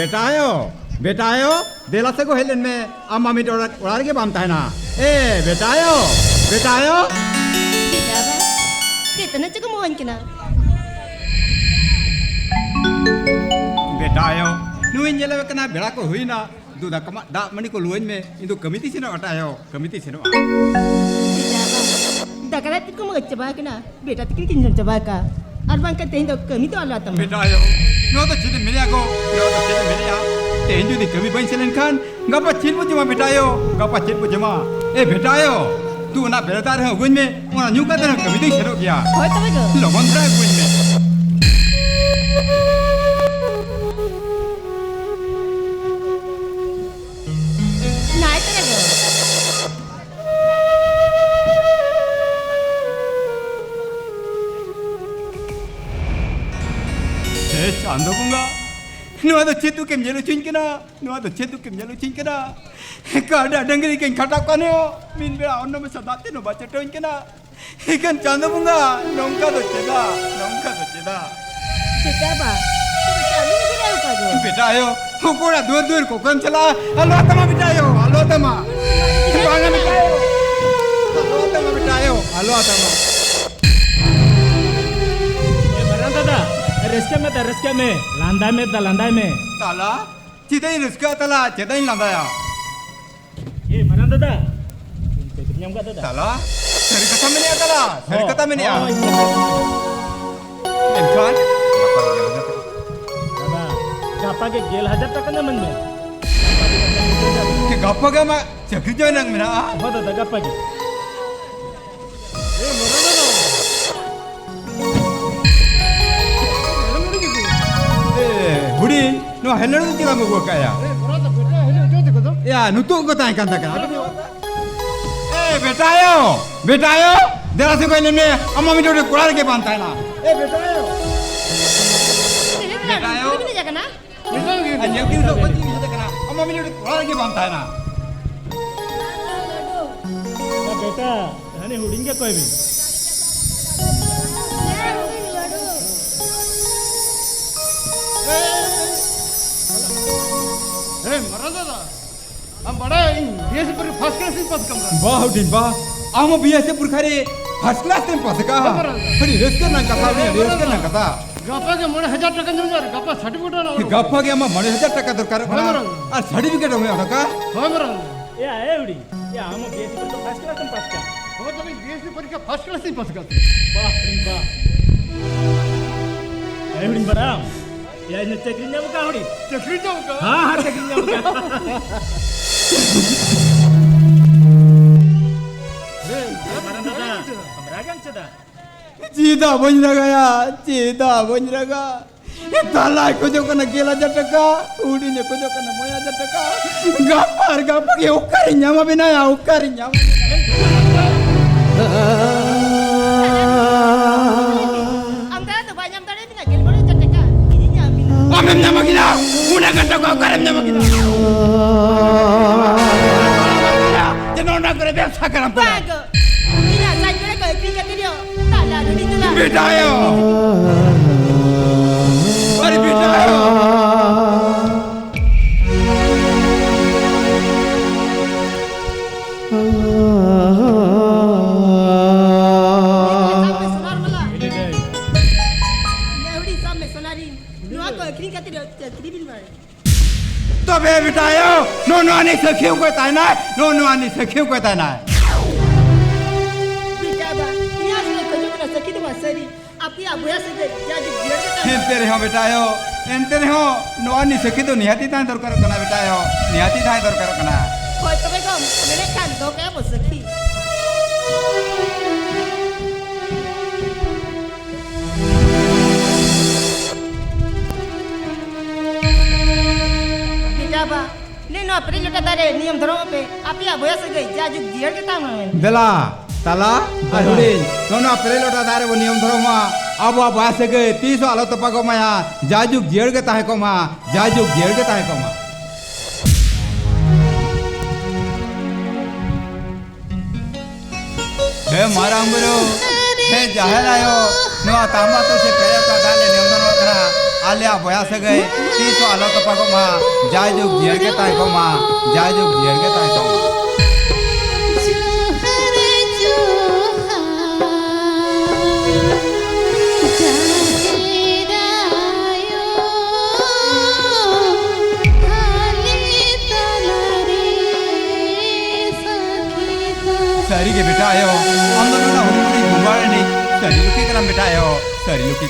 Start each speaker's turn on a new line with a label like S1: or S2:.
S1: बेटायो देला से को हेलन में अम्मा मी उड़ा के बामता है ना ए बेटायो
S2: Beda ba? Kita na cakap mohon kena.
S1: बेटायो नुइन जेला कना बेड़ा को हुई ना दूधा कमा दा मनी को लुइन में इंदु कमिटी से ना हटायो कमिटी से ना
S2: Beda ba? Dah kalau tikku mau coba kena, beda tikku kinjal coba ka. Arbang kan tehin dok kami tu Allah tahu.
S1: बेटायो नो तो चित मिलिया को नो तो चित मिलिया तेंजु दी कमी बन सेलन खान गपा चित पु जमा बेटायो गपा चित पु जमा ए बेटायो तू ना बेलदार है गुन में वना न्यू का तरह कमिटी शुरू किया
S2: Kau tahu ke?
S1: लोगों तरह गुन में
S2: Naik tak ke?
S1: Chando Bunga नुआ तो चेतु के मेलो चिंकना नुआ तो चेतु के मेलो चिंकना काडा डंगरी के खटा कने हो मिन बेड़ा अन्नो में सदाते नो बच्चे टोंकना इकन चांदो बुंगा नौका तो चेदा
S2: Beda ba? Kau cakap ni kena apa tu?
S1: बेटा आयो हुकोड़ा दूर दूर को कम चला हलो तमा बेटा आयो हलो तमा बांगा बेटा आयो हलो तमा बेटा आयो हलो तमा
S3: दादा रेस्का में लांदा में
S1: ताला चिदाई रिस्का ताला चिदाई लांदाया
S3: ये मरन दादा nyam enggak dadah
S1: ताला सरी कथा में नहीं ताला सरी कथा में नहीं आ इनकान
S3: दादा gapa ke gel hajar tak kena men में
S1: कि गप्पा के मा चक्री जो नंग मिला
S3: हो दादा gapa ke
S1: बुढ़ी नो हेलर तो चिला मुगो काया या नुतु को ताई कांता का ए बेटा आयो देरा से कोई ने अम्मा मी डोरे कुरार के बांधता है ना ए बेटा आयो
S2: Beda ayo. Kau ni jangan na?
S1: अन्य किन तो कोई नहीं देखना अम्मा मी डोरे कुरार के बांधता है ना
S3: बेटा हने हुडिंग के कोई भी
S4: हम बड़ा बीएस पर फर्स्ट क्लास में पास कमरा
S1: वाह दिन वाह आम बीएस पुरखारे फर्स्ट क्लास में पास का बड़ी रेस्क ना कथा
S4: गप्पा के मोड़े 1000 टका जमजार गप्पा सर्टिफिकेट ना
S1: गप्पा के अम्मा मने 1000 टका दरकार और सर्टिफिकेट होय हका
S4: होय मरा
S3: ये आए हुडी ये हम बीएससी पर तो फर्स्ट क्लास में पास का
S4: हो तो बीएस पर का फर्स्ट क्लास में पास का
S3: वाह आए हुडी बराम ये ने चक्रीnya buka हुडी
S4: चक्री जाओ का
S3: हां चक्रीnya buka मरन दादा बरागन चदा
S1: चीता बन रगा ताला को जो कना गेला जटका उड़ी ने को जो कना मोया जटका गप्पा के उकारी न्यामा बिना या उकारी Nyama
S2: Antara tu banyak tadi ni nak gel baru cakap. Ini nyamin.
S1: अमें Nyama गिना उना गट्टा को उकारी न्यामा गिना जनो ना करे व्यवसाय करम पड़ा
S2: Bago. Ini nak saya kau kira dia. Tak lalu ni tu lah.
S1: बेटा आयो अरे बेटा आयो
S2: Sampai solar malah.
S3: ini deh
S2: Dah udah sampai solarin. Lu aku kira kata dia kribil baru.
S1: तो बे बेटा आयो नो आने से क्यों कोई ताना नो आने से क्यों कोई ताना
S2: Beda ba. Ini asal kau cakap sakit masa ni. Api abu ya sedih. Jadi dia kata.
S1: एंते रहो बेटा आयो एंते रहो नो आने से क्यों निहाती तान दरकार करना बेटा आयो निहाती तान दरकार करना
S2: Kau tapi kau mereka kan kau kayak apa sakit. Beda ba. Ni no apa dia kata dia niam dorong apa. Api abu ya sedih. Jadi dia kata mana.
S1: बेला ताला अरुड़ी नो पहले लोटा दारे वो नियम धरो मा अब आसे गए 30 आलो तो पाको माया जाजुक जेड़ के ताहे को मा जाजुक जेड़ के ताहे को मा हे मारा अंगुरो हे जाहल आयो नो तामा तो से पहले तो डाले नियम धरो करा आले बया से गए तीसो आलो तपा को मा जाय जो गियर के ताई को मा जाय जो गियर के ताई को सरी के बेटा आयो हम दोनों ना हुकुरी घुमाने नहीं सरी लुकी करम बेटा आयो सरी लुकी